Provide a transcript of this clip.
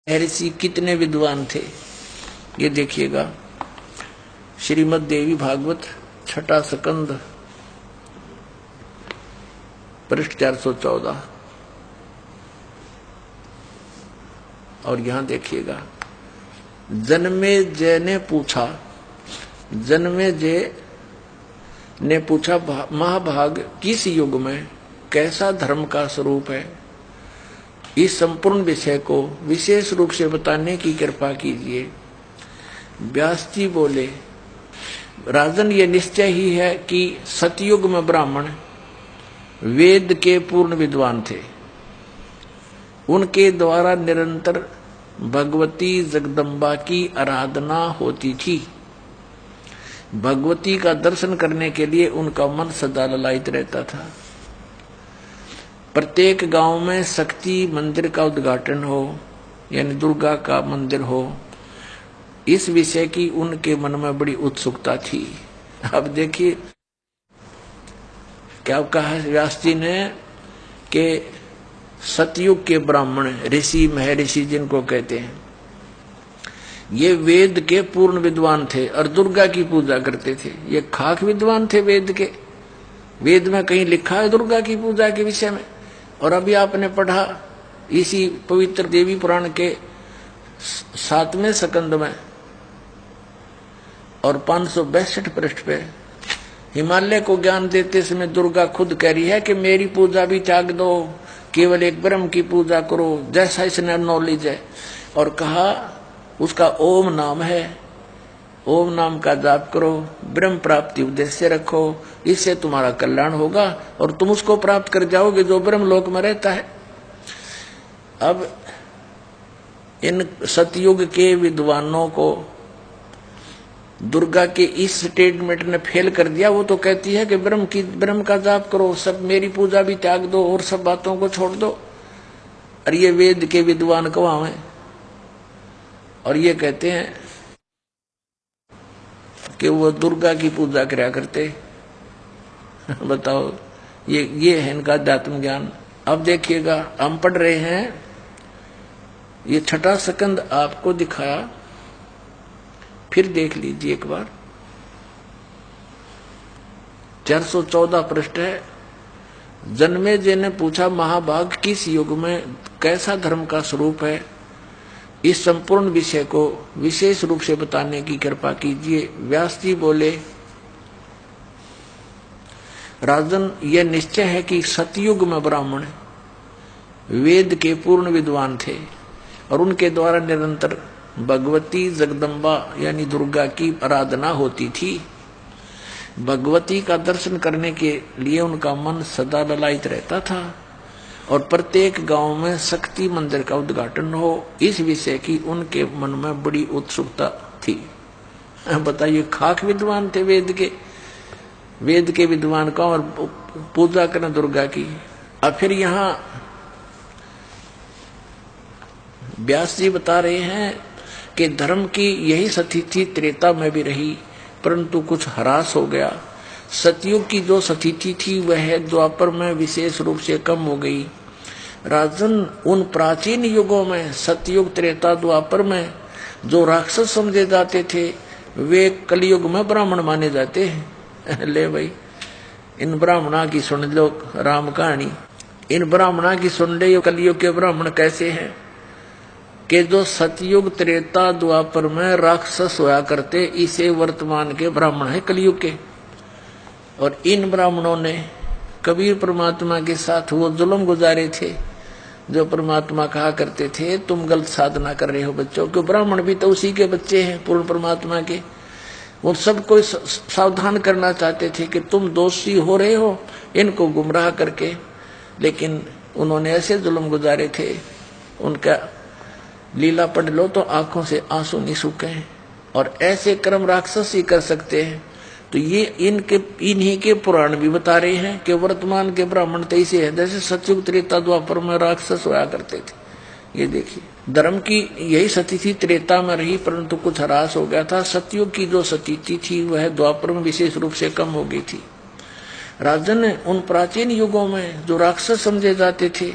ऋषि कितने विद्वान थे ये देखिएगा। श्रीमद् देवी भागवत छठा स्कंद पृष्ठ 414। और यहां देखिएगा, जन्मेजय ने पूछा, जन्मेजय ने पूछा महाभाग किस युग में कैसा धर्म का स्वरूप है, इस संपूर्ण विषय को विशेष रूप से बताने की कृपा कीजिए। व्यास जी बोले, राजन ये निश्चय ही है कि सतयुग में ब्राह्मण वेद के पूर्ण विद्वान थे। उनके द्वारा निरंतर भगवती जगदम्बा की आराधना होती थी। भगवती का दर्शन करने के लिए उनका मन सदा ललायित रहता था। प्रत्येक गांव में शक्ति मंदिर का उद्घाटन हो, यानी दुर्गा का मंदिर हो, इस विषय की उनके मन में बड़ी उत्सुकता थी। अब देखिए क्या कहा व्यास जी ने कि सतयुग के ब्राह्मण ऋषि महर्षि जिनको कहते हैं, ये वेद के पूर्ण विद्वान थे और दुर्गा की पूजा करते थे। ये खाक विद्वान थे वेद के। वेद में कहीं लिखा है दुर्गा की पूजा के विषय में? और अभी आपने पढ़ा इसी पवित्र देवी पुराण के 7वें स्कंद में और 562 पृष्ठ पे हिमालय को ज्ञान देते समय दुर्गा खुद कह रही है कि मेरी पूजा भी त्याग दो, केवल एक ब्रह्म की पूजा करो, जैसा इसने नॉलेज है। और कहा उसका ओम नाम है, ओम नाम का जाप करो, ब्रह्म प्राप्ति उद्देश्य रखो, इससे तुम्हारा कल्याण होगा और तुम उसको प्राप्त कर जाओगे जो ब्रह्म लोक में रहता है। अब इन सतयुग के विद्वानों को दुर्गा के इस स्टेटमेंट ने फेल कर दिया। वो तो कहती है कि ब्रह्म का जाप करो, सब मेरी पूजा भी त्याग दो और सब बातों को छोड़ दो। और ये वेद के विद्वान कहाँ हैं? और ये कहते हैं कि वो दुर्गा की पूजा कराया करते। बताओ, ये है इनका अध्यात्म ज्ञान। अब देखिएगा, हम पढ़ रहे हैं, ये छठा स्कंद आपको दिखाया, फिर देख लीजिए एक बार। 414 पृष्ठ है। जन्मेजय ने पूछा महाभाग किस युग में कैसा धर्म का स्वरूप है, इस संपूर्ण विषय को विशेष रूप से बताने की कृपा कीजिए। व्यास जी बोले, राजन यह निश्चय है कि सतयुग में ब्राह्मण वेद के पूर्ण विद्वान थे और उनके द्वारा निरंतर भगवती जगदम्बा यानी दुर्गा की आराधना होती थी। भगवती का दर्शन करने के लिए उनका मन सदा ललायित रहता था और प्रत्येक गांव में शक्ति मंदिर का उद्घाटन हो, इस विषय की उनके मन में बड़ी उत्सुकता थी। बताइए, खाक विद्वान थे वेद के विद्वान का और पूजा करना दुर्गा की। अब फिर यहाँ व्यास जी बता रहे हैं कि धर्म की यही स्थिति त्रेता में भी रही, परंतु कुछ ह्रास हो गया। सतयुग की जो स्थिति थी वह द्वापर में विशेष रूप से कम हो गई। राजन, उन प्राचीन युगों में सतयुग त्रेता द्वापर में जो राक्षस समझे जाते थे वे कलयुग में ब्राह्मण माने जाते हैं। ले भाई, इन ब्राह्मणा की सुन लो राम कहानी, इन ब्राह्मणा की सुन ले। कलयुग के ब्राह्मण कैसे हैं कि जो सतयुग त्रेता द्वापर में राक्षस होया करते, इसे वर्तमान के ब्राह्मण है कलयुग के। और इन ब्राह्मणों ने कबीर परमात्मा के साथ वो जुल्म गुजारे थे जो परमात्मा कहा करते थे तुम गलत साधना कर रहे हो बच्चों, क्यों ब्राह्मण भी तो उसी के बच्चे हैं पूर्ण परमात्मा के। वो सबको सावधान करना चाहते थे कि तुम दोषी हो रहे हो इनको गुमराह करके, लेकिन उन्होंने ऐसे जुल्म गुजारे थे, उनका लीला पढ़ लो तो आंखों से आंसू नहीं सूखे। और ऐसे कर्म राक्षस ही कर सकते हैं। तो ये इन्हीं के पुराण भी बता रहे हैं कि वर्तमान के ब्राह्मण तो ऐसे हैं जैसे सतयुग त्रेता द्वापर में राक्षस होया करते थे। ये देखिए, धर्म की यही स्थिति त्रेता में रही, परंतु कुछ ह्रास हो गया था। सतयुग की जो स्थिति थी वह द्वापर में विशेष रूप से कम हो गई थी। राजन, उन प्राचीन युगों में जो राक्षस समझे जाते थे